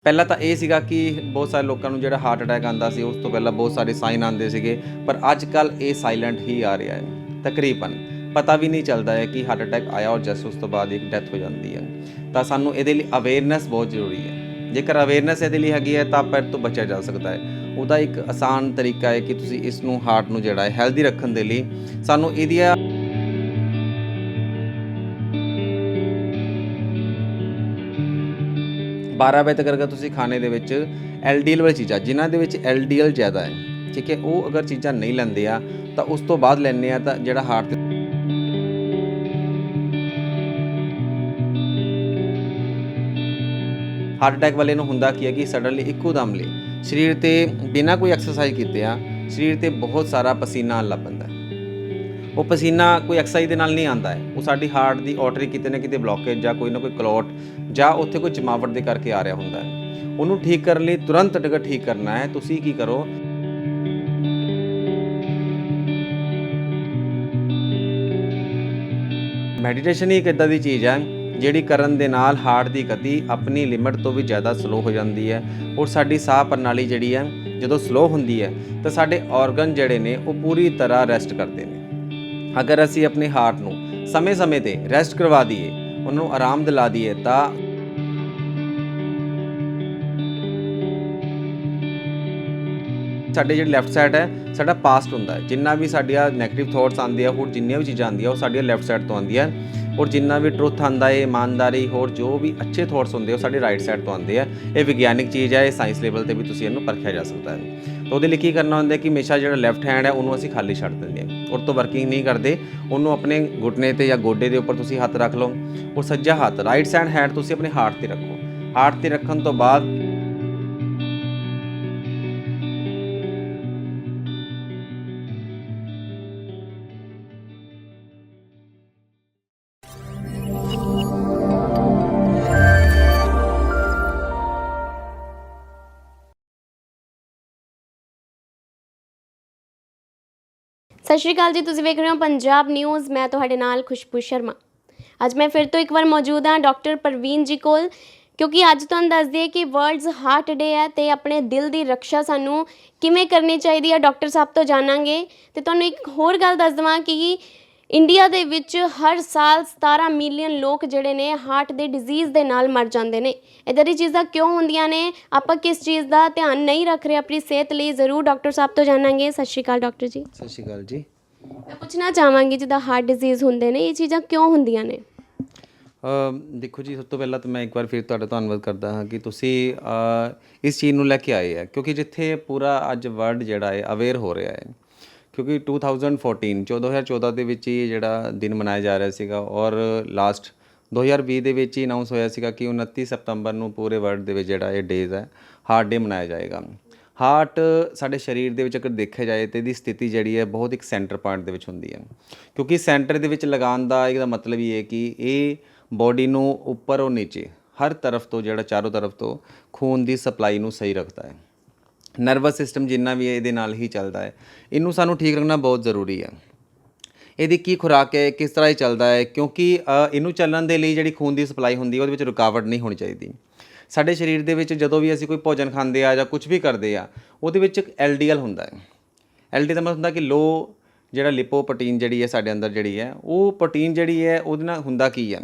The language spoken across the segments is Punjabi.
ਪਹਿਲਾਂ ਤਾਂ ਇਹ ਸੀਗਾ ਕਿ ਬਹੁਤ ਸਾਰੇ ਲੋਕਾਂ ਨੂੰ ਜਿਹੜਾ ਹਾਰਟ ਅਟੈਕ ਆਉਂਦਾ ਸੀ ਉਸ ਤੋਂ ਪਹਿਲਾਂ ਬਹੁਤ ਸਾਰੇ ਸਾਈਨ ਆਉਂਦੇ ਸੀਗੇ, ਪਰ ਅੱਜ ਕੱਲ੍ਹ ਇਹ ਸਾਇਲੈਂਟ ਹੀ ਆ ਰਿਹਾ ਹੈ। ਤਕਰੀਬਨ ਪਤਾ ਵੀ ਨਹੀਂ ਚੱਲਦਾ ਹੈ ਕਿ ਹਾਰਟ ਅਟੈਕ ਆਇਆ ਔਰ ਜਸਟ ਉਸ ਤੋਂ ਬਾਅਦ ਇੱਕ ਡੈਥ ਹੋ ਜਾਂਦੀ ਹੈ। ਤਾਂ ਸਾਨੂੰ ਇਹਦੇ ਲਈ ਅਵੇਅਰਨੈਸ ਬਹੁਤ ਜ਼ਰੂਰੀ ਹੈ। ਜੇਕਰ ਅਵੇਅਰਨੈਸ ਇਹਦੇ ਲਈ ਹੈਗੀ ਹੈ ਤਾਂ ਫਿਰ ਤੋਂ ਬਚਿਆ ਜਾ ਸਕਦਾ ਹੈ। ਉਹਦਾ ਇੱਕ ਆਸਾਨ ਤਰੀਕਾ ਹੈ ਕਿ ਤੁਸੀਂ ਇਸ ਨੂੰ ਹਾਰਟ ਨੂੰ ਜਿਹੜਾ ਹੈ ਹੈਲਦੀ ਰੱਖਣ ਦੇ ਲਈ ਸਾਨੂੰ ਇਹਦੀਆਂ 12 ਵਜੇ ਤੱਕ ਅਗਰ ਤੁਸੀਂ ਖਾਣੇ ਦੇ ਵਿੱਚ LDL ਵਾਲੀ ਚੀਜ਼ਾਂ ਜਿਨ੍ਹਾਂ ਦੇ ਵਿੱਚ LDL ਜ਼ਿਆਦਾ ਹੈ, ਠੀਕ ਹੈ, ਉਹ ਅਗਰ ਚੀਜ਼ਾਂ ਨਹੀਂ ਲੈਂਦੇ ਆ ਤਾਂ ਉਸ ਤੋਂ ਬਾਅਦ ਲੈਂਦੇ ਆ ਤਾਂ ਜਿਹੜਾ ਹਾਰਟ ਅਟੈਕ ਵਾਲੇ ਨੂੰ ਹੁੰਦਾ ਕੀ ਹੈ ਕਿ ਸਡਨਲੀ ਇੱਕੋ ਦਮ ਲਈ ਸਰੀਰ ਤੇ ਬਿਨਾਂ ਕੋਈ ਐਕਸਰਸਾਈਜ਼ ਕੀਤੇ ਆ ਸਰੀਰ ਤੇ ਬਹੁਤ ਸਾਰਾ ਪਸੀਨਾ ਆਉਣ ਲੱਗ ਪੈਂਦਾ। ਉਹ ਪਸੀਨਾ ਕੋਈ ਐਕਸਰਸਾਈਜ਼ ਦੇ ਨਾਲ ਨਹੀਂ ਆਉਂਦਾ ਹੈ, ਉਹ ਸਾਡੀ ਹਾਰਟ ਦੀ ਆਰਟਰੀ ਕਿਤੇ ਨਾ ਕਿਤੇ ਬਲੌਕੇਜ ਜਾਂ ਕੋਈ ਨਾ ਕੋਈ ਕਲੌਟ ਜਾਂ ਉੱਥੇ ਕੋਈ ਜਮਾਵਟ ਦੇ ਕਰਕੇ ਆ ਰਿਹਾ ਹੁੰਦਾ ਹੈ। ਉਹਨੂੰ ਠੀਕ ਕਰਨ ਲਈ ਤੁਰੰਤ ਅਗਰ ਠੀਕ ਕਰਨਾ ਹੈ, ਤੁਸੀਂ ਕੀ ਕਰੋ, ਮੈਡੀਟੇਸ਼ਨ ਹੀ ਇੱਕ ਇੱਦਾਂ ਦੀ ਚੀਜ਼ ਹੈ ਜਿਹੜੀ ਕਰਨ ਦੇ ਨਾਲ ਹਾਰਟ ਦੀ ਗਤੀ ਆਪਣੀ ਲਿਮਟ ਤੋਂ ਵੀ ਜ਼ਿਆਦਾ ਸਲੋ ਹੋ ਜਾਂਦੀ ਹੈ ਔਰ ਸਾਡੀ ਸਾਹ ਪ੍ਰਣਾਲੀ ਜਿਹੜੀ ਹੈ ਜਦੋਂ ਸਲੋ ਹੁੰਦੀ ਹੈ ਤਾਂ ਸਾਡੇ ਆਰਗਨ ਜਿਹੜੇ ਨੇ ਉਹ ਪੂਰੀ ਤਰ੍ਹਾਂ ਰੈਸਟ ਕਰਦੇ ਨੇ। ਅਗਰ ਅਸੀਂ ਆਪਣੇ ਹਾਰਟ ਨੂੰ ਸਮੇਂ-ਸਮੇਂ ਤੇ ਰੈਸਟ ਕਰਵਾ ਦਈਏ, ਉਹਨਾਂ ਨੂੰ ਆਰਾਮ ਦਿਲਾ ਦਈਏ ਤਾਂ ਸਾਡੇ ਜਿਹੜੀ ਲੈਫਟ ਸਾਈਡ ਹੈ ਸਾਡਾ ਪਾਸਟ ਹੁੰਦਾ ਹੈ। ਜਿੰਨਾ ਵੀ ਸਾਡੀਆਂ ਨੈਗੇਟਿਵ ਥੋਟਸ ਆਉਂਦੇ ਆ, ਹੋਰ ਜਿੰਨੀਆਂ ਵੀ ਚੀਜ਼ਾਂ ਆਉਂਦੀਆਂ ਉਹ ਸਾਡੀਆਂ ਲੈਫਟ ਸਾਈਡ ਤੋਂ ਆਉਂਦੀਆਂ, ਔਰ ਜਿੰਨਾ ਵੀ ਟਰੁੱਥ ਆਉਂਦਾ ਹੈ, ਇਮਾਨਦਾਰੀ, ਹੋਰ ਜੋ ਵੀ ਅੱਛੇ ਥੋਟਸ ਹੁੰਦੇ ਉਹ ਸਾਡੇ ਰਾਈਟ ਸਾਈਡ ਤੋਂ ਆਉਂਦੇ ਆ। ਇਹ ਵਿਗਿਆਨਿਕ ਚੀਜ਼ ਹੈ, ਇਹ ਸਾਇੰਸ ਲੈਵਲ ਤੇ ਵੀ ਤੁਸੀਂ ਇਹਨੂੰ ਪਰਖਿਆ ਜਾ ਸਕਦਾ ਹੈ। ਤਾਂ ਉਹਦੇ ਲਈ ਕੀ ਕਰਨਾ ਹੁੰਦਾ ਕਿ ਹਮੇਸ਼ਾ ਜਿਹੜਾ ਲੈਫਟ ਹੈਂਡ ਹੈ ਉਹਨੂੰ ਅਸੀਂ ਖਾਲੀ ਛੱਡ ਦਿੰਦੇ ਹਾਂ, ਔਰ ਤੋਂ ਵਰਕਿੰਗ ਨਹੀਂ ਕਰਦੇ। ਉਹਨੂੰ ਆਪਣੇ ਘੁਟਨੇ ਤੇ ਜਾਂ ਗੋਡੇ ਦੇ ਉੱਪਰ ਤੁਸੀਂ ਹੱਥ ਰੱਖ ਲਓ ਔਰ ਸੱਜਾ ਹੱਥ ਰਾਈਟ ਸਾਈਡ ਹੈਂਡ ਤੁਸੀਂ ਆਪਣੇ ਹਾਰਟ ਤੇ ਰੱਖੋ। ਹਾਰਟ ਤੇ ਰੱਖਣ ਤੋਂ ਬਾਅਦ ਸਤਿ ਸ਼੍ਰੀ ਅਕਾਲ ਜੀ, ਤੁਸੀਂ ਵੇਖ ਰਹੇ ਹੋ ਪੰਜਾਬ ਨਿਊਜ਼। ਮੈਂ ਤੁਹਾਡੇ ਨਾਲ ਖੁਸ਼ਬੂ ਸ਼ਰਮਾ। ਅੱਜ ਮੈਂ ਫਿਰ ਤੋਂ ਇੱਕ ਵਾਰ ਮੌਜੂਦ ਹਾਂ ਡਾਕਟਰ ਪ੍ਰਵੀਨ ਜੀ ਕੋਲ, ਕਿਉਂਕਿ ਅੱਜ ਤੁਹਾਨੂੰ ਦੱਸ ਦਈਏ ਕਿ ਵਰਲਡਸ ਹਾਰਟ ਡੇ ਹੈ ਅਤੇ ਆਪਣੇ ਦਿਲ ਦੀ ਰੱਖਿਆ ਸਾਨੂੰ ਕਿਵੇਂ ਕਰਨੀ ਚਾਹੀਦੀ ਹੈ ਡਾਕਟਰ ਸਾਹਿਬ ਤੋਂ ਜਾਣਾਂਗੇ। ਅਤੇ ਤੁਹਾਨੂੰ ਇੱਕ ਹੋਰ ਗੱਲ ਦੱਸ ਦੇਵਾਂ ਕਿ ਇੰਡੀਆ ਦੇ ਵਿੱਚ ਹਰ ਸਾਲ 17 ਮਿਲੀਅਨ ਲੋਕ ਜਿਹੜੇ ਨੇ ਹਾਰਟ ਦੇ ਡਿਜ਼ੀਜ਼ ਦੇ ਨਾਲ ਮਰ ਜਾਂਦੇ ਨੇ। ਇੱਦਾਂ ਦੀ ਚੀਜ਼ਾਂ ਕਿਉਂ ਹੁੰਦੀਆਂ ਨੇ, ਆਪਾਂ ਕਿਸ ਚੀਜ਼ ਦਾ ਧਿਆਨ ਨਹੀਂ ਰੱਖ ਰਹੇ ਆਪਣੀ ਸਿਹਤ ਲਈ, ਜ਼ਰੂਰ ਡਾਕਟਰ ਸਾਹਿਬ ਤੋਂ ਜਾਣਾਂਗੇ। ਸਤਿ ਸ਼੍ਰੀ ਅਕਾਲ ਡਾਕਟਰ ਜੀ। ਸਤਿ ਸ਼੍ਰੀ ਅਕਾਲ ਜੀ। ਮੈਂ ਪੁੱਛਣਾ ਚਾਹਾਂਗੀ ਜਿੱਦਾਂ ਹਾਰਟ ਡਿਜ਼ੀਜ਼ ਹੁੰਦੇ ਨੇ, ਇਹ ਚੀਜ਼ਾਂ ਕਿਉਂ ਹੁੰਦੀਆਂ ਨੇ? ਦੇਖੋ ਜੀ, ਸਭ ਤੋਂ ਪਹਿਲਾਂ ਤਾਂ ਮੈਂ ਇੱਕ ਵਾਰ ਫਿਰ ਤੁਹਾਡਾ ਧੰਨਵਾਦ ਕਰਦਾ ਹਾਂ ਕਿ ਤੁਸੀਂ ਇਸ ਚੀਜ਼ ਨੂੰ ਲੈ ਕੇ ਆਏ ਹੈ, ਕਿਉਂਕਿ ਜਿੱਥੇ ਪੂਰਾ ਅੱਜ ਵਰਲਡ ਜਿਹੜਾ ਹੈ ਅਵੇਅਰ ਹੋ ਰਿਹਾ ਹੈ। ਕਿਉਂਕਿ 2014 ਦੇ ਵਿੱਚ ਹੀ ਜਿਹੜਾ ਦਿਨ ਮਨਾਇਆ ਜਾ ਰਿਹਾ ਸੀਗਾ, ਔਰ ਲਾਸਟ 2020 ਦੇ ਵਿੱਚ ਹੀ ਅਨਾਊਂਸ ਹੋਇਆ ਸੀਗਾ ਕਿ 29 ਸਤੰਬਰ ਨੂੰ ਪੂਰੇ ਵਰਲਡ ਦੇ ਵਿੱਚ ਜਿਹੜਾ ਇਹ ਡੇਜ਼ ਹੈ ਹਾਰਟ ਡੇ ਮਨਾਇਆ ਜਾਏਗਾ। ਹਾਰਟ ਸਾਡੇ ਸਰੀਰ ਦੇ ਵਿੱਚ ਅਗਰ ਦੇਖਿਆ ਜਾਏ ਤਾਂ ਇਹਦੀ ਸਥਿਤੀ ਜਿਹੜੀ ਹੈ ਬਹੁਤ ਇੱਕ ਸੈਂਟਰ ਪੁਆਇੰਟ ਦੇ ਵਿੱਚ ਹੁੰਦੀ ਹੈ, ਕਿਉਂਕਿ ਸੈਂਟਰ ਦੇ ਵਿੱਚ ਲਗਾਉਣ ਦਾ ਇਹਦਾ ਮਤਲਬ ਇਹ ਹੈ ਕਿ ਇਹ ਬੋਡੀ ਨੂੰ ਉੱਪਰ ਔਰ ਨੀਚੇ ਹਰ ਤਰਫ ਤੋਂ ਜਿਹੜਾ ਚਾਰੋਂ ਤਰਫ ਤੋਂ ਖੂਨ ਦੀ ਸਪਲਾਈ ਨੂੰ ਸਹੀ ਰੱਖਦਾ ਹੈ। ਨਰਵਸ ਸਿਸਟਮ ਜਿੰਨਾ ਵੀ ਹੈ ਇਹਦੇ ਨਾਲ ਹੀ ਚੱਲਦਾ ਹੈ। ਇਹਨੂੰ ਸਾਨੂੰ ਠੀਕ ਰੱਖਣਾ ਬਹੁਤ ਜ਼ਰੂਰੀ ਹੈ। ਇਹਦੀ ਕੀ ਖੁਰਾਕ ਹੈ, ਕਿਸ ਤਰ੍ਹਾਂ ਇਹ ਚੱਲਦਾ ਹੈ, ਕਿਉਂਕਿ ਇਹਨੂੰ ਚੱਲਣ ਦੇ ਲਈ ਜਿਹੜੀ ਖੂਨ ਦੀ ਸਪਲਾਈ ਹੁੰਦੀ ਹੈ ਉਹਦੇ ਵਿੱਚ ਰੁਕਾਵਟ ਨਹੀਂ ਹੋਣੀ ਚਾਹੀਦੀ। ਸਾਡੇ ਸਰੀਰ ਦੇ ਵਿੱਚ ਜਦੋਂ ਵੀ ਅਸੀਂ ਕੋਈ ਭੋਜਨ ਖਾਂਦੇ ਆ ਜਾਂ ਕੁਝ ਵੀ ਕਰਦੇ ਆ, ਉਹਦੇ ਵਿੱਚ ਇੱਕ LDL ਹੁੰਦਾ ਹੈ। LDL ਦਾ ਮਤਲਬ ਹੁੰਦਾ ਕਿ ਲੋ ਜਿਹੜਾ ਲਿਪੋਪ੍ਰੋਟੀਨ ਜਿਹੜੀ ਹੈ ਸਾਡੇ ਅੰਦਰ ਜਿਹੜੀ ਹੈ, ਉਹ ਪ੍ਰੋਟੀਨ ਜਿਹੜੀ ਹੈ ਉਹਦੇ ਨਾਲ ਹੁੰਦਾ ਕੀ ਹੈ,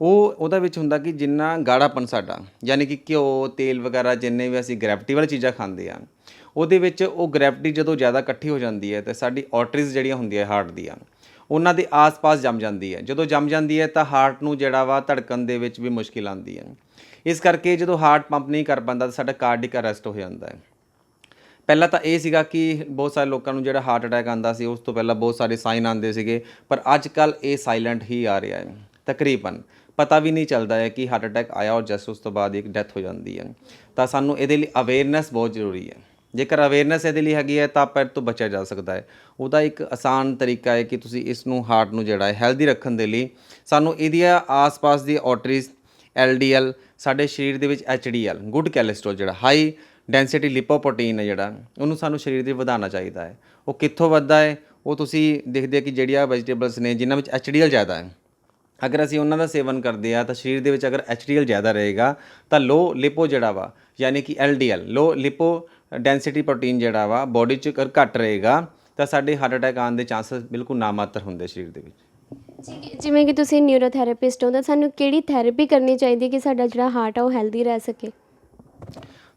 ਉਹਦਾ ਵਿੱਚ ਹੁੰਦਾ ਕਿ ਜਿੰਨਾ ਗਾੜਾਪਨ ਸਾਡਾ, ਯਾਨੀ ਕਿ ਘਿਓ, ਤੇਲ ਵਗੈਰਾ ਜਿੰਨੇ ਵੀ ਅਸੀਂ ਗ੍ਰੈਵਿਟੀ ਵਾਲੀ ਚੀਜ਼ਾਂ ਖਾਂਦੇ ਆ, ਉਹਦੇ ਵਿੱਚ ਉਹ ਗ੍ਰੈਵਿਟੀ ਜਦੋਂ ਜ਼ਿਆਦਾ ਇਕੱਠੀ ਹੋ ਜਾਂਦੀ ਹੈ ਤਾਂ ਸਾਡੀ ਆਰਟਰੀਜ਼ ਜਿਹੜੀਆਂ ਹੁੰਦੀਆਂ ਹਾਰਟ ਦੀਆਂ ਉਹਨਾਂ ਦੇ ਆਸ-ਪਾਸ ਜੰਮ ਜਾਂਦੀ ਹੈ। ਜਦੋਂ ਜੰਮ ਜਾਂਦੀ ਹੈ ਤਾਂ ਹਾਰਟ ਨੂੰ ਜਿਹੜਾ ਵਾ ਧੜਕਣ ਦੇ ਵਿੱਚ ਵੀ ਮੁਸ਼ਕਿਲ ਆਉਂਦੀ ਹੈ। ਇਸ ਕਰਕੇ ਜਦੋਂ ਹਾਰਟ ਪੰਪ ਨਹੀਂ ਕਰ ਪਾਉਂਦਾ ਤਾਂ ਸਾਡਾ ਕਾਰਡਿਕ ਅਰੈਸਟ ਹੋ ਜਾਂਦਾ ਹੈ। ਪਹਿਲਾਂ ਤਾਂ ਇਹ ਸੀਗਾ ਕਿ ਬਹੁਤ ਸਾਰੇ ਲੋਕਾਂ ਨੂੰ ਜਿਹੜਾ ਹਾਰਟ ਅਟੈਕ ਆਉਂਦਾ ਸੀ ਉਸ ਤੋਂ ਪਹਿਲਾਂ ਬਹੁਤ ਸਾਰੇ ਸਾਈਨ ਆਉਂਦੇ ਸੀਗੇ, ਪਰ ਅੱਜ ਕੱਲ੍ਹ ਇਹ ਸਾਇਲੈਂਟ ਹੀ ਆ ਰਿਹਾ ਹੈ। ਤਕਰੀਬਨ ਪਤਾ ਵੀ ਨਹੀਂ ਚੱਲਦਾ ਹੈ ਕਿ ਹਾਰਟ ਅਟੈਕ ਆਇਆ ਔਰ ਜਸਟ ਉਸ ਤੋਂ ਬਾਅਦ ਇੱਕ ਡੈਥ ਹੋ ਜਾਂਦੀ ਹੈ। ਤਾਂ ਸਾਨੂੰ ਇਹਦੇ ਲਈ ਅਵੇਅਰਨੈਸ ਬਹੁਤ ਜ਼ਰੂਰੀ ਹੈ। ਜੇਕਰ ਅਵੇਅਰਨੈਸ ਇਹਦੇ ਲਈ ਹੈਗੀ ਹੈ ਤਾਂ ਫਿਰ ਤੋਂ ਬਚਿਆ ਜਾ ਸਕਦਾ ਹੈ। ਉਹਦਾ ਇੱਕ ਆਸਾਨ ਤਰੀਕਾ ਹੈ ਕਿ ਤੁਸੀਂ ਇਸ ਨੂੰ ਹਾਰਟ ਨੂੰ ਜਿਹੜਾ ਹੈ ਹੈਲਦੀ ਰੱਖਣ ਦੇ ਲਈ ਸਾਨੂੰ ਇਹਦੀਆਂ ਆਸ-ਪਾਸ ਦੀ ਆਰਟਰੀਜ਼, LDL, ਸਾਡੇ ਸਰੀਰ ਦੇ ਵਿੱਚ HDL ਗੁੱਡ ਕੋਲੇਸਟ੍ਰੋਲ ਜਿਹੜਾ ਹਾਈ ਡੈਂਸਿਟੀ ਲਿਪੋਪ੍ਰੋਟੀਨ ਹੈ ਜਿਹੜਾ, ਉਹਨੂੰ ਸਾਨੂੰ ਸਰੀਰ ਦੇ ਵਧਾਉਣਾ ਚਾਹੀਦਾ ਹੈ। ਉਹ ਕਿੱਥੋਂ ਵੱਧਦਾ ਹੈ? ਉਹ ਤੁਸੀਂ ਦੇਖਦੇ ਹੋ ਕਿ ਜਿਹੜੀਆਂ ਵੈਜੀਟੇਬਲਸ ਨੇ ਜਿਨ੍ਹਾਂ ਵਿੱਚ HDL ਜ਼ਿਆਦਾ ਹੈ, ਅਗਰ ਅਸੀਂ ਉਹਨਾਂ ਦਾ ਸੇਵਨ ਕਰਦੇ ਆ ਤਾਂ ਸਰੀਰ ਦੇ ਵਿੱਚ ਅਗਰ HDL ਜ਼ਿਆਦਾ ਰਹੇਗਾ ਤਾਂ ਲੋ ਲਿਪੋ ਜਿਹੜਾ ਵਾ ਯਾਨੀ ਕਿ LDL ਲੋ ਲਿਪੋ ਡੈਂਸਿਟੀ ਪ੍ਰੋਟੀਨ ਜਿਹੜਾ ਵਾ ਬੋਡੀ 'ਚ ਅਗਰ ਘੱਟ ਰਹੇਗਾ ਤਾਂ ਸਾਡੇ ਹਾਰਟ ਅਟੈਕ ਆਉਣ ਦੇ ਚਾਂਸਸ ਬਿਲਕੁਲ ਨਾਮਾਤਰ ਹੁੰਦੇ ਸਰੀਰ ਦੇ ਵਿੱਚ। ਜਿਵੇਂ ਕਿ ਤੁਸੀਂ ਨਿਊਰੋਥੈਰੇਪਿਸਟ ਹੋ ਤਾਂ ਸਾਨੂੰ ਕਿਹੜੀ ਥੈਰੇਪੀ ਕਰਨੀ ਚਾਹੀਦੀ ਹੈ ਕਿ ਸਾਡਾ ਜਿਹੜਾ ਹਾਰਟ ਆ ਉਹ ਹੈਲਦੀ ਰਹਿ ਸਕੇ?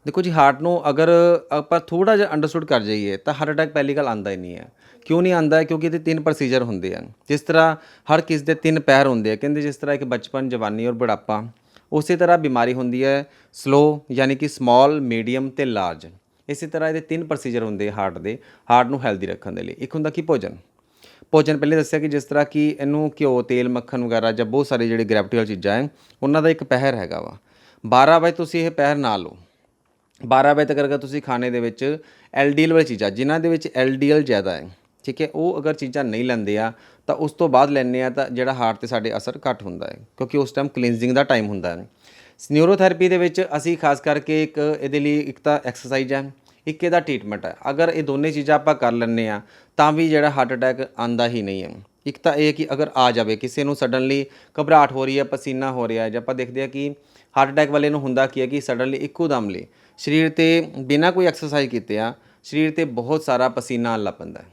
ਦੇਖੋ ਜੀ, ਹਾਰਟ ਨੂੰ ਅਗਰ ਆਪਾਂ ਥੋੜਾ ਜਿਹਾ ਅੰਡਰਸਟੂਡ ਕਰ ਜਾਈਏ ਤਾਂ ਹਾਰਟ ਅਟੈਕ ਪਹਿਲੀ ਗੱਲ ਆਉਂਦਾ ਹੀ ਨਹੀਂ ਹੈ। ਕਿਉਂ ਨਹੀਂ ਆਉਂਦਾ ਹੈ? ਕਿਉਂਕਿ ਇਹਦੇ 3 ਪ੍ਰੋਸੀਜਰ ਹੁੰਦੇ ਹਨ। ਜਿਸ ਤਰ੍ਹਾਂ ਹਰ ਕਿਸੇ ਦੇ 3 ਪੈਰ ਹੁੰਦੇ ਆ, ਕਹਿੰਦੇ ਜਿਸ ਤਰ੍ਹਾਂ ਇੱਕ ਬਚਪਨ, ਜਵਾਨੀ ਔਰ ਬੁਢਾਪਾ, ਉਸੇ ਤਰ੍ਹਾਂ ਬਿਮਾਰੀ ਹੁੰਦੀ ਹੈ ਸਲੋ ਯਾਨੀ ਕਿ ਸਮਾਲ, ਮੀਡੀਅਮ ਤੇ ਲਾਰਜ। ਇਸੇ ਤਰ੍ਹਾਂ ਇਹਦੇ 3 ਪ੍ਰੋਸੀਜਰ ਹੁੰਦੇ ਹਾਰਟ ਦੇ, ਹਾਰਟ ਨੂੰ ਹੈਲਦੀ ਰੱਖਣ ਦੇ ਲਈ। ਇੱਕ ਹੁੰਦਾ ਕਿ ਭੋਜਨ ਪਹਿਲੇ ਦੱਸਿਆ ਕਿ ਜਿਸ ਤਰ੍ਹਾਂ ਕਿ ਇਹਨੂੰ ਘਿਓ, ਤੇਲ, ਮੱਖਣ ਵਗੈਰਾ ਜਾਂ ਬਹੁਤ ਸਾਰੇ ਜਿਹੜੇ ਗ੍ਰੈਵਿਟੀ ਵਾਲੀ ਚੀਜ਼ਾਂ ਹੈ ਉਹਨਾਂ ਦਾ ਇੱਕ ਪਹਿਰ ਹੈਗਾ ਵਾ। 12 ਵਜੇ ਤੁਸੀਂ ਇਹ ਪਹਿਰ ਨਾ ਲਓ। 12 ਵਜੇ ਤੱਕ ਅਗਰ ਤੁਸੀਂ ਖਾਣੇ ਦੇ ਵਿੱਚ LDL ਵਾਲੀ ਚੀਜ਼ਾਂ ਜਿਨ੍ਹਾਂ ਦੇ ਵਿੱਚ LDL ਜ਼ਿਆਦਾ ਹੈ, ਠੀਕ ਹੈ, ਉਹ ਅਗਰ ਚੀਜ਼ਾਂ ਨਹੀਂ ਲੈਂਦੇ ਆ ਤਾਂ ਉਸ ਤੋਂ ਬਾਅਦ ਲੈਂਦੇ ਆ ਤਾਂ ਜਿਹੜਾ ਹਾਰਟ 'ਤੇ ਸਾਡੇ ਅਸਰ ਘੱਟ ਹੁੰਦਾ ਹੈ, ਕਿਉਂਕਿ ਉਸ ਟਾਈਮ ਕਲੀਨਜ਼ਿੰਗ ਦਾ ਟਾਈਮ ਹੁੰਦਾ ਹੈ। ਨਿਊਰੋਥੈਰੇਪੀ ਦੇ ਵਿੱਚ ਅਸੀਂ ਖਾਸ ਕਰਕੇ ਇੱਕ ਇਹਦੇ ਲਈ ਇੱਕ ਤਾਂ ਐਕਸਰਸਾਈਜ਼ ਹੈ, ਇੱਕ ਇਹਦਾ ਟ੍ਰੀਟਮੈਂਟ ਹੈ। ਅਗਰ ਇਹ ਦੋਨੇ ਚੀਜ਼ਾਂ ਆਪਾਂ ਕਰ ਲੈਂਦੇ ਆ ਤਾਂ ਵੀ ਜਿਹੜਾ ਹਾਰਟ ਅਟੈਕ ਆਉਂਦਾ ਹੀ ਨਹੀਂ ਹੈ। ਇੱਕ ਤਾਂ ਇਹ ਕਿ ਅਗਰ ਆ ਜਾਵੇ ਕਿਸੇ ਨੂੰ ਸਡਨਲੀ ਘਬਰਾਹਟ ਹੋ ਰਹੀ ਹੈ, ਪਸੀਨਾ ਹੋ ਰਿਹਾ ਹੈ, ਜਾਂ ਆਪਾਂ ਦੇਖਦੇ ਹਾਂ ਕਿ ਹਾਰਟ ਅਟੈਕ ਵਾਲੇ ਨੂੰ ਹੁੰਦਾ ਕੀ ਹੈ ਕਿ ਸਡਨਲੀ ਇੱਕੋ ਦਮ ਲਈ ਸਰੀਰ 'ਤੇ ਬਿਨਾਂ ਕੋਈ ਐਕਸਰਸਾਈਜ਼ ਕੀਤੇ ਆ ਸਰੀਰ 'ਤੇ ਬਹੁਤ ਸਾਰਾ ਪਸੀਨਾ ਆਉਣ ਲੱਗ ਪੈਂਦਾ ਹੈ।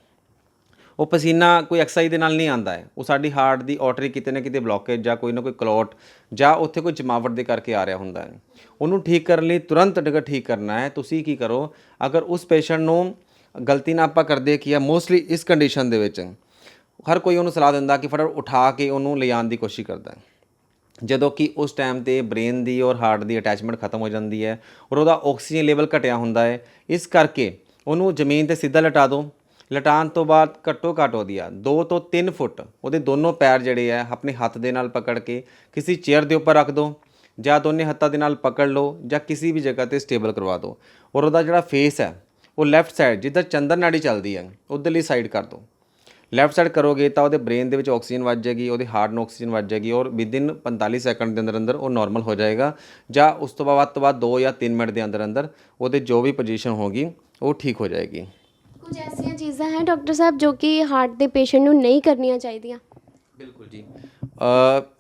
ਉਹ ਪਸੀਨਾ ਕੋਈ ਐਕਸਰਸਾਈਜ਼ ਦੇ ਨਾਲ ਨਹੀਂ ਆਉਂਦਾ ਹੈ, ਉਹ ਸਾਡੀ ਹਾਰਟ ਦੀ ਆਰਟਰੀ ਕਿਤੇ ਨਾ ਕਿਤੇ ਬਲੋਕੇਜ ਜਾਂ ਕੋਈ ਨਾ ਕੋਈ ਕਲੌਟ ਜਾਂ ਉੱਥੇ ਕੋਈ ਜਮਾਵਟ ਦੇ ਕਰਕੇ ਆ ਰਿਹਾ ਹੁੰਦਾ ਹੈ। ਉਹਨੂੰ ਠੀਕ ਕਰਨ ਲਈ ਤੁਰੰਤ ਅਗਰ ਠੀਕ ਕਰਨਾ ਹੈ, ਤੁਸੀਂ ਕੀ ਕਰੋ, ਅਗਰ ਉਸ ਪੇਸ਼ੈਂਟ ਨੂੰ ਗਲਤੀ ਨਾਲ ਆਪਾਂ ਕਰਦੇ ਕੀ ਆ ਮੋਸਟਲੀ ਇਸ ਕੰਡੀਸ਼ਨ ਦੇ ਵਿੱਚ ਹਰ ਕੋਈ ਉਹਨੂੰ ਸਲਾਹ ਦਿੰਦਾ ਕਿ ਫਟਾਫਟ ਉਠਾ ਕੇ ਉਹਨੂੰ ਲਿਜਾਣ ਦੀ ਕੋਸ਼ਿਸ਼ ਕਰਦਾ ਹੈ, ਜਦੋਂ ਕਿ ਉਸ ਟਾਈਮ 'ਤੇ ਬ੍ਰੇਨ ਦੀ ਔਰ ਹਾਰਟ ਦੀ ਅਟੈਚਮੈਂਟ ਖਤਮ ਹੋ ਜਾਂਦੀ ਹੈ ਔਰ ਉਹਦਾ ਆਕਸੀਜਨ ਲੈਵਲ ਘਟਿਆ ਹੁੰਦਾ ਹੈ। ਇਸ ਕਰਕੇ ਉਹਨੂੰ ਜ਼ਮੀਨ 'ਤੇ ਸਿੱਧਾ ਲਿਟਾ ਦਿਓ। ਲਿਟਾਉਣ ਤੋਂ ਬਾਅਦ ਘੱਟੋ ਘੱਟ ਉਹਦੀ 2 ਤੋਂ 3 ਫੁੱਟ ਉਹਦੇ ਦੋਨੋਂ ਪੈਰ ਜਿਹੜੇ ਆ ਆਪਣੇ ਹੱਥ ਦੇ ਨਾਲ ਪਕੜ ਕੇ ਕਿਸੇ ਚੇਅਰ ਦੇ ਉੱਪਰ ਰੱਖ ਦਿਓ, ਜਾਂ ਦੋਨੇ ਹੱਥਾਂ ਦੇ ਨਾਲ ਪਕੜ ਲਓ, ਜਾਂ ਕਿਸੇ ਵੀ ਜਗ੍ਹਾ 'ਤੇ ਸਟੇਬਲ ਕਰਵਾ ਦਿਓ। ਔਰ ਉਹਦਾ ਜਿਹੜਾ ਫੇਸ ਹੈ ਉਹ ਲੈਫਟ ਸਾਈਡ ਜਿੱਧਰ ਚੰਦਨ ਨਾੜੀ ਚੱਲਦੀ ਹੈ ਉੱਧਰ ਲਈ ਸਾਈਡ ਕਰ ਦਿਓ। ਲੈਫਟ ਸਾਈਡ ਕਰੋਗੇ ਤਾਂ ਉਹਦੇ ਬ੍ਰੇਨ ਦੇ ਵਿੱਚ ਆਕਸੀਜਨ ਵੱਜ ਜਾਏਗੀ, ਉਹਦੇ ਹਾਰਟ ਨੂੰ ਆਕਸੀਜਨ ਵੱਜ ਜਾਏਗੀ ਔਰ ਵਿਦਿਨ 45 ਸੈਕਿੰਡ ਦੇ ਅੰਦਰ ਅੰਦਰ ਉਹ ਨਾਰਮਲ ਹੋ ਜਾਏਗਾ, ਜਾਂ ਉਸ ਤੋਂ ਬਾਅਦ 2 ਜਾਂ 3 ਮਿੰਟ ਦੇ ਅੰਦਰ ਅੰਦਰ ਉਹਦੇ ਜੋ ਵੀ ਪੋਜੀਸ਼ਨ ਹੋਗੀ ਉਹ ਠੀਕ ਹੋ ਜਾਏਗੀ। ਕੁਝ ਐਸੀਆਂ ਚੀਜ਼ਾਂ ਹੈ ਡਾਕਟਰ ਸਾਹਿਬ ਜੋ ਕਿ ਹਾਰਟ ਦੇ ਪੇਸ਼ੈਂਟ ਨੂੰ ਨਹੀਂ ਕਰਨੀਆਂ ਚਾਹੀਦੀਆਂ? ਬਿਲਕੁਲ ਜੀ,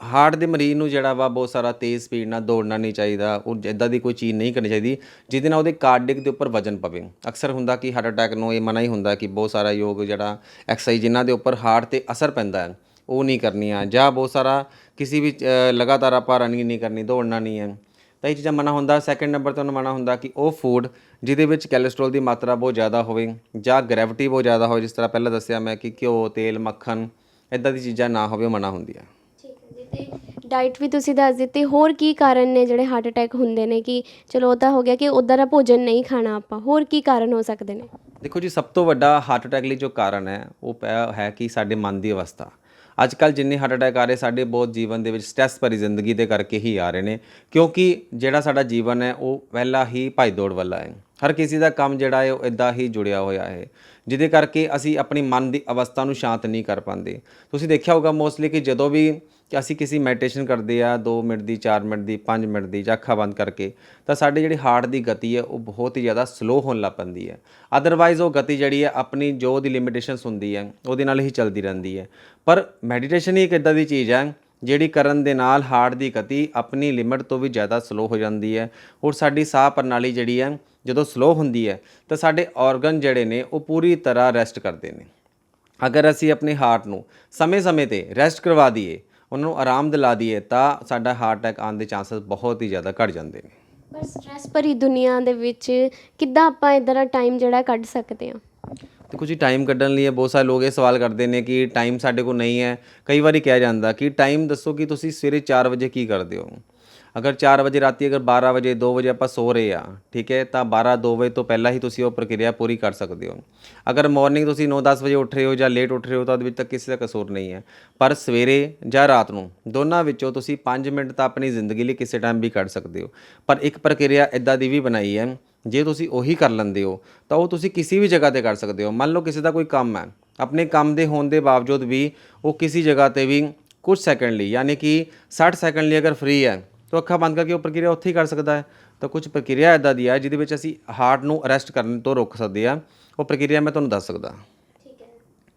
ਹਾਰਟ ਦੇ ਮਰੀਜ਼ ਨੂੰ ਜਿਹੜਾ ਵਾ ਬਹੁਤ ਸਾਰਾ ਤੇਜ਼ ਸਪੀਡ ਨਾਲ ਦੌੜਨਾ ਨਹੀਂ ਚਾਹੀਦਾ, ਉਹ ਇੱਦਾਂ ਦੀ ਕੋਈ ਚੀਜ਼ ਨਹੀਂ ਕਰਨੀ ਚਾਹੀਦੀ ਜਿਹਦੇ ਨਾਲ ਉਹਦੇ ਕਾਰਡਿਕ ਦੇ ਉੱਪਰ ਵਜਨ ਪਵੇ। ਅਕਸਰ ਹੁੰਦਾ ਕਿ ਹਾਰਟ ਅਟੈਕ ਨੂੰ ਇਹ ਮਨਾ ਹੀ ਹੁੰਦਾ ਕਿ ਬਹੁਤ ਸਾਰਾ ਯੋਗ ਜਿਹੜਾ ਐਕਸਰਸਾਈਜ਼ ਜਿਨ੍ਹਾਂ ਦੇ ਉੱਪਰ ਹਾਰਟ 'ਤੇ ਅਸਰ ਪੈਂਦਾ ਹੈ ਉਹ ਨਹੀਂ ਕਰਨੀਆਂ, ਜਾਂ ਬਹੁਤ ਸਾਰਾ ਕਿਸੇ ਵੀ ਲਗਾਤਾਰ ਆਪਾਂ ਰਨਿੰਗ ਨਹੀਂ ਕਰਨੀ, ਦੌੜਨਾ ਨਹੀਂ ਹੈ, ਤਾਂ ਇਹ ਚੀਜ਼ਾਂ ਮਨਾ ਹੁੰਦਾ। ਸੈਕਿੰਡ ਨੰਬਰ 'ਤੇ ਉਹਨੂੰ ਮਨਾ ਹੁੰਦਾ ਕਿ ਉਹ ਫੂਡ ਜਿਹਦੇ ਵਿੱਚ ਕੋਲੇਸਟ੍ਰੋਲ ਦੀ ਮਾਤਰਾ ਬਹੁਤ ਜ਼ਿਆਦਾ ਹੋਵੇ ਜਾਂ ਗ੍ਰੈਵਿਟੀ ਬਹੁਤ ਜ਼ਿਆਦਾ ਹੋਵੇ, ਜਿਸ ਤਰ੍ਹਾਂ ਪਹਿਲਾਂ ਦੱਸਿਆ ਮੈਂ ਕਿ ਘਿਓ, ਤੇਲ, ਮੱਖਣ ਇੱਦਾਂ ਦੀ ਚੀਜ਼ਾਂ ਨਾ ਹੋਵੇ, ਉਹ ਮਨਾ ਹੁੰਦੀ ਹੈ। ਠੀਕ ਹੈ ਜੀ। ਤੇ ਡਾਈਟ ਵੀ ਤੁਸੀਂ ਦੱਸ ਦਿੱਤੀ, ਹੋਰ ਕੀ ਕਾਰਨ ਨੇ ਜਿਹੜੇ ਹਾਰਟ ਅਟੈਕ ਹੁੰਦੇ ਨੇ? ਕਿ ਚਲੋ ਉਹ ਤਾਂ ਹੋ ਗਿਆ ਕਿ ਉੱਦਾਂ ਦਾ ਭੋਜਨ ਨਹੀਂ ਖਾਣਾ ਆਪਾਂ, ਹੋਰ ਕੀ ਕਾਰਨ ਹੋ ਸਕਦੇ ਨੇ? ਦੇਖੋ ਜੀ, ਸਭ ਤੋਂ ਵੱਡਾ ਹਾਰਟ ਅਟੈਕ ਲਈ ਜੋ ਕਾਰਨ ਹੈ ਉਹ ਹੈ ਕਿ ਸਾਡੇ ਮਨ ਦੀ ਅਵਸਥਾ। ਅੱਜ ਕੱਲ੍ਹ ਜਿੰਨੇ ਹਾਰਟ ਅਟੈਕ ਆ ਰਹੇ ਸਾਡੇ ਬਹੁਤ ਜੀਵਨ ਦੇ ਵਿੱਚ ਸਟ੍ਰੈਸ ਭਰੀ ਜ਼ਿੰਦਗੀ ਦੇ ਕਰਕੇ ਹੀ ਆ ਰਹੇ ਨੇ, ਕਿਉਂਕਿ ਜਿਹੜਾ ਸਾਡਾ ਜੀਵਨ ਹੈ ਉਹ ਪਹਿਲਾਂ ਹੀ ਭੱਜ ਦੌੜ ਵਾਲਾ ਹੈ। ਹਰ ਕਿਸੇ ਦਾ ਕੰਮ ਜਿਹੜਾ ਹੈ ਉਹ ਇੱਦਾਂ ਹੀ ਜੁੜਿਆ ਹੋਇਆ ਹੈ, ਜਿਹਦੇ ਕਰਕੇ ਅਸੀਂ ਆਪਣੀ ਮਨ ਦੀ ਅਵਸਥਾ ਨੂੰ ਸ਼ਾਂਤ ਨਹੀਂ ਕਰ ਪਾਉਂਦੇ। ਤੁਸੀਂ ਦੇਖਿਆ ਹੋਊਗਾ ਮੋਸਟਲੀ ਕਿ ਜਦੋਂ ਵੀ ਅਸੀਂ ਕਿਸੇ ਮੈਡੀਟੇਸ਼ਨ ਕਰਦੇ ਆ 2 ਮਿੰਟ ਦੀ, 4 ਮਿੰਟ ਦੀ, 5 ਮਿੰਟ ਦੀ, ਜਾਂ ਅੱਖਾਂ ਬੰਦ ਕਰਕੇ, ਤਾਂ ਸਾਡੇ ਜਿਹੜੀ ਹਾਰਟ ਦੀ ਗਤੀ ਹੈ ਉਹ ਬਹੁਤ ਹੀ ਜ਼ਿਆਦਾ ਸਲੋ ਹੋਣ ਲੱਗ ਪੈਂਦੀ ਹੈ। ਅਦਰਵਾਈਜ਼ ਉਹ ਗਤੀ ਜਿਹੜੀ ਹੈ ਆਪਣੀ ਜੋ ਦੀ ਲਿਮਿਟੇਸ਼ਨਸ ਹੁੰਦੀ ਹੈ ਉਹਦੇ ਨਾਲ ਹੀ ਚੱਲਦੀ ਰਹਿੰਦੀ ਹੈ। ਪਰ ਮੈਡੀਟੇਸ਼ਨ ਹੀ ਇੱਕ ਇੱਦਾਂ ਦੀ ਚੀਜ਼ ਹੈ ਜਿਹੜੀ ਕਰਨ ਦੇ ਨਾਲ ਹਾਰਟ ਦੀ ਗਤੀ ਆਪਣੀ ਲਿਮਿਟ ਤੋਂ ਵੀ ਜ਼ਿਆਦਾ ਸਲੋ ਹੋ ਜਾਂਦੀ ਹੈ, ਔਰ ਸਾਡੀ ਸਾਹ ਪ੍ਰਣਾਲੀ ਜਿਹੜੀ ਹੈ ਜਦੋਂ ਸਲੋ ਹੁੰਦੀ ਹੈ ਤਾਂ ਸਾਡੇ ਆਰਗਨ ਜਿਹੜੇ ਨੇ ਉਹ ਪੂਰੀ ਤਰ੍ਹਾਂ ਰੈਸਟ ਕਰਦੇ ਨੇ। ਅਗਰ ਅਸੀਂ ਆਪਣੇ ਹਾਰਟ ਨੂੰ ਸਮੇਂ-ਸਮੇਂ 'ਤੇ ਰੈਸਟ ਕਰਵਾ ਦਈਏ, ਉਹਨਾਂ ਨੂੰ ਆਰਾਮ ਦਿਲਾ ਦਈਏ, ਤਾਂ ਸਾਡਾ ਹਾਰਟ ਅਟੈਕ ਆਉਣ ਦੇ ਚਾਂਸਸ ਬਹੁਤ ਹੀ ਜ਼ਿਆਦਾ ਘੱਟ ਜਾਂਦੇ ਨੇ। ਪਰ ਸਟ੍ਰੈਸ ਭਰੀ ਦੁਨੀਆ ਦੇ ਵਿੱਚ ਕਿੱਦਾਂ ਆਪਾਂ ਇੱਦਾਂ ਦਾ ਟਾਈਮ ਜਿਹੜਾ ਕੱਢ ਸਕਦੇ ਹਾਂ? ਦੇਖੋ ਜੀ, ਟਾਈਮ ਕੱਢਣ ਲਈ ਬਹੁਤ ਸਾਰੇ ਲੋਕ ਇਹ ਸਵਾਲ ਕਰਦੇ ਨੇ ਕਿ ਟਾਈਮ ਸਾਡੇ ਕੋਲ ਨਹੀਂ ਹੈ। ਕਈ ਵਾਰੀ ਕਿਹਾ ਜਾਂਦਾ ਕਿ ਟਾਈਮ ਦੱਸੋ ਕਿ ਤੁਸੀਂ ਸਵੇਰੇ 4 ਵਜੇ ਕੀ ਕਰਦੇ ਹੋ। ਅਗਰ 4 ਵਜੇ ਰਾਤੀ ਅਗਰ 12 ਵਜੇ 2 ਵਜੇ ਆਪਾਂ ਸੋ ਰਹੇ ਆ, ਠੀਕ ਹੈ, ਤਾਂ 12-2 ਵਜੇ ਤੋਂ ਪਹਿਲਾਂ ਹੀ ਤੁਸੀਂ ਉਹ ਪ੍ਰਕਿਰਿਆ ਪੂਰੀ ਕਰ ਸਕਦੇ ਹੋ। ਅਗਰ ਮਾਰਨਿੰਗ ਤੁਸੀਂ 9-10 ਵਜੇ ਉੱਠ ਰਹੇ ਹੋ ਜਾਂ ਲੇਟ ਉੱਠ ਰਹੇ ਹੋ ਤਾਂ ਉਹਦੇ ਵਿੱਚ ਤਾਂ ਕਿਸੇ ਦਾ ਕਸੂਰ ਨਹੀਂ ਹੈ, ਪਰ ਸਵੇਰੇ ਜਾਂ ਰਾਤ ਨੂੰ ਦੋਨਾਂ ਵਿੱਚੋਂ ਤੁਸੀਂ 5 ਮਿੰਟ ਤਾਂ ਆਪਣੀ ਜ਼ਿੰਦਗੀ ਲਈ ਕਿਸੇ ਟਾਈਮ ਵੀ ਕੱਢ ਸਕਦੇ ਹੋ। ਪਰ ਇੱਕ ਪ੍ਰਕਿਰਿਆ ਇੱਦਾਂ ਦੀ ਵੀ ਬਣਾਈ ਹੈ, ਜੇ ਤੁਸੀਂ ਉਹੀ ਕਰ ਲੈਂਦੇ ਹੋ ਤਾਂ ਉਹ ਤੁਸੀਂ ਕਿਸੇ ਵੀ ਜਗ੍ਹਾ 'ਤੇ ਕਰ ਸਕਦੇ ਹੋ। ਮੰਨ ਲਓ ਕਿਸੇ ਦਾ ਕੋਈ ਕੰਮ ਹੈ, ਆਪਣੇ ਕੰਮ ਦੇ ਹੋਣ ਦੇ ਬਾਵਜੂਦ ਵੀ ਉਹ ਕਿਸੇ ਜਗ੍ਹਾ 'ਤੇ ਵੀ ਕੁਝ ਸੈਕਿੰਡ ਲਈ ਯਾਨੀ ਕਿ 60 ਸੈਕਿੰਡ ਲਈ ਅਗਰ ਫ੍ਰੀ ਹੈ ਤਾਂ ਅੱਖਾਂ ਬੰਦ ਕਰਕੇ ਉਹ ਪ੍ਰਕਿਰਿਆ ਉੱਥੇ ਹੀ ਕਰ ਸਕਦਾ ਹੈ। ਤਾਂ ਕੁਝ ਪ੍ਰਕਿਰਿਆ ਇੱਦਾਂ ਦੀ ਹੈ ਜਿਹਦੇ ਵਿੱਚ ਅਸੀਂ ਹਾਰਟ ਨੂੰ ਅਰੈਸਟ ਕਰਨ ਤੋਂ ਰੋਕ ਸਕਦੇ ਹਾਂ। ਉਹ ਪ੍ਰਕਿਰਿਆ ਮੈਂ ਤੁਹਾਨੂੰ ਦੱਸ ਸਕਦਾ। ਠੀਕ ਹੈ।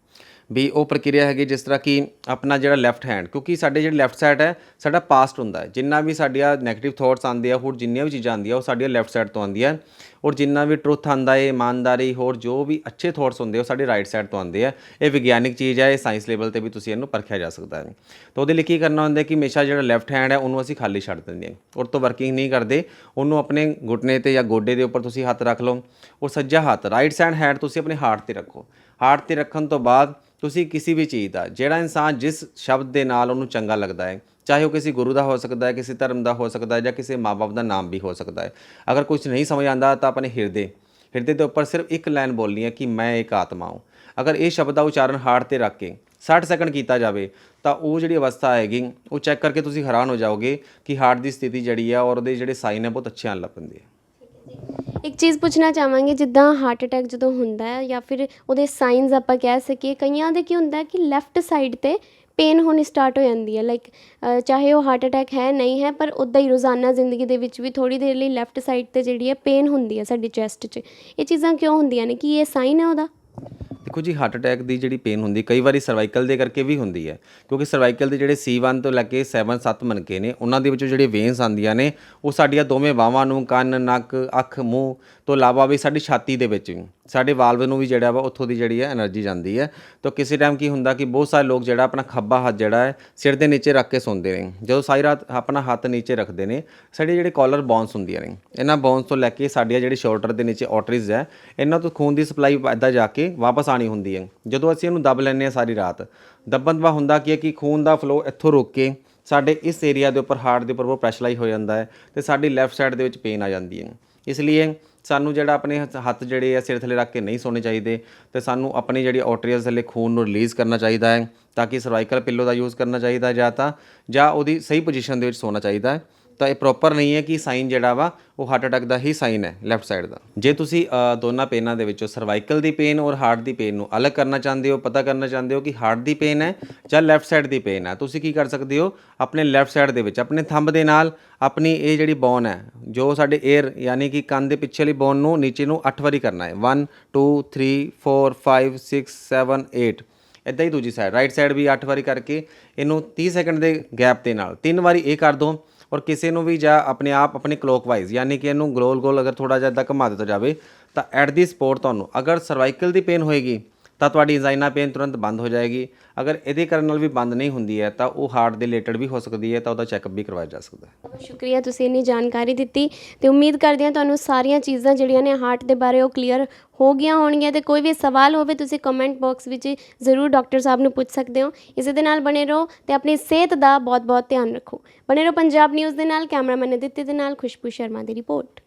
ਵੀ ਉਹ ਪ੍ਰਕਿਰਿਆ ਹੈਗੀ ਜਿਸ ਤਰ੍ਹਾਂ ਕਿ ਆਪਣਾ ਜਿਹੜਾ ਲੈਫਟ ਹੈਂਡ, ਕਿਉਂਕਿ ਸਾਡੇ ਜਿਹੜੇ ਲੈਫਟ ਸਾਈਡ ਹੈ ਸਾਡਾ ਪਾਸਟ ਹੁੰਦਾ ਹੈ। ਜਿੰਨਾ ਵੀ ਸਾਡੀਆਂ ਨੈਗੇਟਿਵ ਥੋਟਸ ਆਉਂਦੇ ਆ, ਹੋਰ ਜਿੰਨੀਆਂ ਵੀ ਚੀਜ਼ਾਂ ਆਉਂਦੀਆਂ ਉਹ ਸਾਡੀਆਂ ਲੈਫਟ ਸਾਈਡ ਤੋਂ ਆਉਂਦੀਆਂ, ਔਰ ਜਿੰਨਾ ਵੀ ਟਰੁੱਥ ਆਉਂਦਾ ਹੈ, ਇਮਾਨਦਾਰੀ, ਹੋਰ ਜੋ ਵੀ ਅੱਛੇ ਥੋਟਸ ਹੁੰਦੇ ਉਹ ਸਾਡੇ ਰਾਈਟ ਸਾਈਡ ਤੋਂ ਆਉਂਦੇ ਆ। ਇਹ ਵਿਗਿਆਨਿਕ ਚੀਜ਼ ਹੈ, ਇਹ ਸਾਇੰਸ ਲੈਵਲ ਤੇ ਵੀ ਤੁਸੀਂ ਇਹਨੂੰ ਪਰਖਿਆ ਜਾ ਸਕਦਾ ਹੈ। ਤਾਂ ਉਹਦੇ ਲਈ ਕੀ ਕਰਨਾ ਹੁੰਦਾ ਕਿ ਹਮੇਸ਼ਾ ਜਿਹੜਾ ਲੈਫਟ ਹੈਂਡ ਹੈ ਉਹਨੂੰ ਅਸੀਂ ਖਾਲੀ ਛੱਡ ਦਿੰਦੇ ਹਾਂ, ਔਰ ਤੋਂ ਵਰਕਿੰਗ ਨਹੀਂ ਕਰਦੇ। ਉਹਨੂੰ ਆਪਣੇ ਘੁਟਨੇ ਤੇ ਜਾਂ ਗੋਡੇ ਦੇ ਉੱਪਰ ਤੁਸੀਂ ਹੱਥ ਰੱਖ ਲਓ, ਔਰ ਸੱਜਾ ਹੱਥ ਰਾਈਟ ਸਾਈਡ ਹੈਂਡ ਤੁਸੀਂ ਆਪਣੇ ਹਾਰਟ ਤੇ ਰੱਖੋ। ਹਾਰਟ ਤੇ ਰੱਖਣ ਤੋਂ ਬਾਅਦ ਤੁਸੀਂ ਕਿਸੇ ਵੀ ਚੀਜ਼ ਦਾ, ਜਿਹੜਾ ਇਨਸਾਨ ਜਿਸ ਸ਼ਬਦ ਦੇ ਨਾਲ ਉਹਨੂੰ ਚੰਗਾ ਲੱਗਦਾ ਹੈ, ਚਾਹੇ ਉਹ ਕਿਸੇ ਗੁਰੂ ਦਾ ਹੋ ਸਕਦਾ ਹੈ, ਕਿਸੇ ਧਰਮ ਦਾ ਹੋ ਸਕਦਾ ਹੈ, ਜਾਂ ਕਿਸੇ ਮਾਂ-ਬਾਪ ਦਾ ਨਾਮ ਵੀ ਹੋ ਸਕਦਾ ਹੈ। ਅਗਰ ਕੁਝ ਨਹੀਂ ਸਮਝ ਆਉਂਦਾ ਤਾਂ ਆਪਣੇ ਹਿਰਦੇ ਦੇ ਉੱਪਰ ਸਿਰਫ ਇੱਕ ਲਾਈਨ ਬੋਲਣੀ ਹੈ ਕਿ ਮੈਂ ਇੱਕ ਆਤਮਾ ਹਾਂ। ਅਗਰ ਇਹ ਸ਼ਬਦ ਦਾ ਉਚਾਰਨ ਹਾਰਟ ਤੇ ਰੱਖ ਕੇ 60 ਸੈਕਿੰਡ ਕੀਤਾ ਜਾਵੇ ਤਾਂ ਉਹ ਜਿਹੜੀ ਅਵਸਥਾ ਹੈਗੀ ਉਹ ਚੈੱਕ ਕਰਕੇ ਤੁਸੀਂ ਹੈਰਾਨ ਹੋ ਜਾਓਗੇ ਕਿ ਹਾਰਟ ਦੀ ਸਥਿਤੀ ਜਿਹੜੀ ਆ ਔਰ ਉਹਦੇ ਜਿਹੜੇ ਸਾਈਨ ਹੈ ਬਹੁਤ ਅੱਛੇ ਆਉਣ ਲੱਗ ਪੈਂਦੇ ਆ। ਇੱਕ ਚੀਜ਼ ਪੁੱਛਣਾ ਚਾਹਾਂਗੇ, ਜਿੱਦਾਂ ਹਾਰਟ ਅਟੈਕ ਜਦੋਂ ਹੁੰਦਾ ਹੈ ਜਾਂ ਫਿਰ ਉਹਦੇ ਸਾਈਨਸ ਆਪਾਂ ਕਹਿ ਸਕੀਏ, ਕਈਆਂ ਦੇ ਕੀ ਹੁੰਦਾ ਕਿ ਲੈਫਟ ਸਾਈਡ ਤੇ ਪੇਨ ਹੋਣੀ ਸਟਾਰਟ ਹੋ ਜਾਂਦੀ ਹੈ, ਲਾਈਕ ਚਾਹੇ ਉਹ ਹਾਰਟ ਅਟੈਕ ਹੈ ਨਹੀਂ ਹੈ, ਪਰ ਉੱਦਾਂ ਹੀ ਰੋਜ਼ਾਨਾ ਜ਼ਿੰਦਗੀ ਦੇ ਵਿੱਚ ਵੀ ਥੋੜ੍ਹੀ ਦੇਰ ਲਈ ਲੈਫਟ ਸਾਈਡ ਤੇ ਜਿਹੜੀ ਹੈ ਪੇਨ ਹੁੰਦੀ ਹੈ ਸਾਡੀ ਚੈਸਟ 'ਚ। ਇਹ ਚੀਜ਼ਾਂ ਕਿਉਂ ਹੁੰਦੀਆਂ ਨੇ? ਕੀ ਇਹ ਸਾਈਨ ਹੈ ਉਹਦਾ? ਦੇਖੋ ਜੀ, ਹਾਰਟ ਅਟੈਕ ਦੀ ਜਿਹੜੀ ਪੇਨ ਹੁੰਦੀ ਕਈ ਵਾਰੀ ਸਰਵਾਈਕਲ ਦੇ ਕਰਕੇ ਵੀ ਹੁੰਦੀ ਹੈ, ਕਿਉਂਕਿ ਸਰਵਾਈਕਲ ਦੇ ਜਿਹੜੇ C1 ਤੋਂ ਲੈ ਕੇ 7 ਮਣਕੇ ਨੇ, ਉਹਨਾਂ ਦੇ ਵਿੱਚੋਂ ਜਿਹੜੇ ਵੇਨਸ ਆਉਂਦੀਆਂ ਨੇ ਉਹ ਸਾਡੀਆਂ ਦੋਵੇਂ ਬਾਹਾਂ ਨੂੰ, ਕੰਨ, ਨੱਕ, ਅੱਖ, ਮੂੰਹ ਤੋਂ ਇਲਾਵਾ ਵੀ ਸਾਡੀ ਛਾਤੀ ਦੇ ਵਿੱਚ ਵੀ, ਸਾਡੇ ਵਾਲਵ ਨੂੰ ਵੀ ਜਿਹੜਾ ਵਾ ਉੱਥੋਂ ਦੀ ਜਿਹੜੀ ਹੈ ਐਨਰਜੀ ਜਾਂਦੀ ਹੈ। ਤਾਂ ਕਿਸੇ ਟਾਈਮ ਕੀ ਹੁੰਦਾ ਕਿ ਬਹੁਤ ਸਾਰੇ ਲੋਕ ਜਿਹੜਾ ਆਪਣਾ ਖੱਬਾ ਹੱਥ ਜਿਹੜਾ ਹੈ ਸਿਰ ਦੇ ਨੀਚੇ ਰੱਖ ਕੇ ਸੌਂਦੇ ਨੇ। ਜਦੋਂ ਸਾਰੀ ਰਾਤ ਆਪਣਾ ਹੱਥ ਨੀਚੇ ਰੱਖਦੇ ਨੇ, ਸਾਡੇ ਜਿਹੜੇ ਕਾਲਰ ਬੋਨਸ ਹੁੰਦੀਆਂ ਨੇ, ਇਹਨਾਂ ਬੋਨਸ ਤੋਂ ਲੈ ਕੇ ਸਾਡੀਆਂ ਜਿਹੜੀ ਸ਼ੋਲਡਰ ਦੇ ਨੀਚੇ ਆਰਟਰੀਜ਼ ਹੈ, ਇਹਨਾਂ ਤੋਂ ਖੂਨ ਦੀ ਸਪਲਾਈ ਇੱਦਾਂ ਜਾ ਕੇ ਵਾਪਸ ਆਉਣੀ ਹੁੰਦੀ ਹੈ। ਜਦੋਂ ਅਸੀਂ ਇਹਨੂੰ ਦੱਬ ਲੈਂਦੇ ਹਾਂ ਸਾਰੀ ਰਾਤ, ਦੱਬਣ ਦਾ ਹੁੰਦਾ ਕੀ ਹੈ ਕਿ ਖੂਨ ਦਾ ਫਲੋ ਇੱਥੋਂ ਰੁਕ ਕੇ ਸਾਡੇ ਇਸ ਏਰੀਆ ਦੇ ਉੱਪਰ, ਹਾਰਟ ਦੇ ਉੱਪਰ ਉਹ ਪ੍ਰੈਸ਼ਰਾਈਜ਼ ਹੋ ਜਾਂਦਾ ਹੈ ਅਤੇ ਸਾਡੀ ਲੈਫਟ ਸਾਈਡ ਦੇ ਵਿੱਚ ਪੇਨ ਆ ਜਾਂਦੀ ਹੈ। ਇਸ ਲਈ ਸਾਨੂੰ ਜਿਹੜਾ ਆਪਣੇ ਹੱਥ ਜਿਹੜੇ ਆ ਸਿਰ ਥੱਲੇ ਰੱਖ ਕੇ ਨਹੀਂ ਸੌਣੇ ਚਾਹੀਦੇ, ਅਤੇ ਸਾਨੂੰ ਆਪਣੀ ਜਿਹੜੀ ਆਰਟਰੀਜ਼ ਥੱਲੇ ਖੂਨ ਨੂੰ ਰਿਲੀਜ਼ ਕਰਨਾ ਚਾਹੀਦਾ ਹੈ, ਤਾਂ ਕਿ ਸਰਵਾਈਕਲ ਪਿੱਲੋ ਦਾ ਯੂਜ਼ ਕਰਨਾ ਚਾਹੀਦਾ ਜਾਂ ਉਹਦੀ ਸਹੀ ਪੋਜੀਸ਼ਨ ਦੇ ਵਿੱਚ ਸੌਣਾ ਚਾਹੀਦਾ ਹੈ। ਤਾਂ ਇਹ ਪ੍ਰੋਪਰ ਨਹੀਂ ਹੈ ਕਿ ਸਾਈਨ ਜਿਹੜਾ ਵਾ ਉਹ ਹਾਰਟ ਅਟੈਕ ਦਾ ਹੀ ਸਾਈਨ ਹੈ ਲੈਫਟ ਸਾਈਡ ਦਾ। ਜੇ ਤੁਸੀਂ ਦੋਨਾਂ ਪੇਨਾਂ ਦੇ ਵਿੱਚੋਂ ਸਰਵਾਈਕਲ ਦੀ ਪੇਨ ਔਰ ਹਾਰਟ ਦੀ ਪੇਨ ਨੂੰ ਅਲੱਗ ਕਰਨਾ ਚਾਹੁੰਦੇ ਹੋ, ਪਤਾ ਕਰਨਾ ਚਾਹੁੰਦੇ ਹੋ ਕਿ ਹਾਰਟ ਦੀ ਪੇਨ ਹੈ ਜਾਂ ਲੈਫਟ ਸਾਈਡ ਦੀ ਪੇਨ ਹੈ, ਤੁਸੀਂ ਕੀ ਕਰ ਸਕਦੇ ਹੋ, ਆਪਣੇ ਲੈਫਟ ਸਾਈਡ ਦੇ ਵਿੱਚ ਆਪਣੇ ਥੰਬ ਦੇ ਨਾਲ ਆਪਣੀ ਇਹ ਜਿਹੜੀ ਬੋਨ ਹੈ, ਜੋ ਸਾਡੇ ਏਅਰ ਯਾਨੀ ਕਿ ਕੰਨ ਦੇ ਪਿੱਛੇ ਵਾਲੀ ਬੋਨ ਨੂੰ ਨੀਚੇ ਨੂੰ 8 ਵਾਰੀ ਕਰਨਾ ਹੈ। 1 2 3 4 5 6 7 8। ਇੱਦਾਂ ਹੀ ਦੂਜੀ ਸਾਈਡ ਰਾਈਟ ਸਾਈਡ ਵੀ 8 ਵਾਰੀ ਕਰਕੇ ਇਹਨੂੰ 30 ਸੈਕਿੰਡ ਦੇ ਗੈਪ ਦੇ ਨਾਲ 3 ਵਾਰੀ ਇਹ ਕਰ ਦਿਓ। ਔਰ ਕਿਸੇ ਨੂੰ ਵੀ ਜਾਂ ਆਪਣੇ ਆਪ ਆਪਣੇ ਕਲੋਕਵਾਈਜ਼ ਯਾਨੀ ਕਿ ਇਹਨੂੰ ਗੋਲ ਅਗਰ ਥੋੜ੍ਹਾ ਜਿਹਾ ਇੱਦਾਂ ਘੁਮਾ ਦਿੱਤਾ ਜਾਵੇ ਤਾਂ ਐਟ ਦੀ ਸਪੋਟ ਤੁਹਾਨੂੰ ਅਗਰ ਸਰਵਾਈਕਲ ਦੀ ਪੇਨ ਹੋਏਗੀ ਤਾਂ ਤੁਹਾਡੀ ਐਂਜ਼ਾਈਨਾ ਪੇਨ ਤੁਰੰਤ ਬੰਦ ਹੋ ਜਾਏਗੀ। ਅਗਰ ਇਹਦੇ ਕਰਨ ਨਾਲ ਵੀ ਬੰਦ ਨਹੀਂ ਹੁੰਦੀ ਹੈ ਤਾਂ ਉਹ ਹਾਰਟ ਦੇ ਰਿਲੇਟਡ ਵੀ ਹੋ ਸਕਦੀ ਹੈ, ਤਾਂ ਉਹਦਾ ਚੈੱਕਅਪ ਵੀ ਕਰਵਾਇਆ ਜਾ ਸਕਦਾ ਹੈ। ਬਹੁਤ ਸ਼ੁਕਰੀਆ, ਤੁਸੀਂ ਇੰਨੀ ਜਾਣਕਾਰੀ ਦਿੱਤੀ, ਤੇ ਉਮੀਦ ਕਰਦੇ ਹਾਂ ਤੁਹਾਨੂੰ ਸਾਰੀਆਂ ਚੀਜ਼ਾਂ ਜਿਹੜੀਆਂ ਨੇ ਹਾਰਟ ਦੇ ਬਾਰੇ ਉਹ ਕਲੀਅਰ ਹੋ ਗਈਆਂ ਹੋਣਗੀਆਂ। ਤੇ ਕੋਈ ਵੀ ਸਵਾਲ ਹੋਵੇ ਤੁਸੀਂ ਕਮੈਂਟ ਬਾਕਸ ਵਿੱਚ ਜ਼ਰੂਰ ਡਾਕਟਰ ਸਾਹਿਬ ਨੂੰ ਪੁੱਛ ਸਕਦੇ ਹੋ। ਇਸੇ ਦੇ ਨਾਲ ਬਣੇ ਰਹੋ ਤੇ ਆਪਣੀ ਸਿਹਤ ਦਾ ਬਹੁਤ ਬਹੁਤ ਧਿਆਨ ਰੱਖੋ। ਬਣੇ ਰਹੋ ਪੰਜਾਬ ਨਿਊਜ਼ ਦੇ ਨਾਲ। ਕੈਮਰਾਮੈਨ ਅਦਿੱਤੇ ਦੇ ਨਾਲ ਖੁਸ਼ਬੂ ਸ਼ਰਮਾ ਦੀ ਰਿਪੋਰਟ।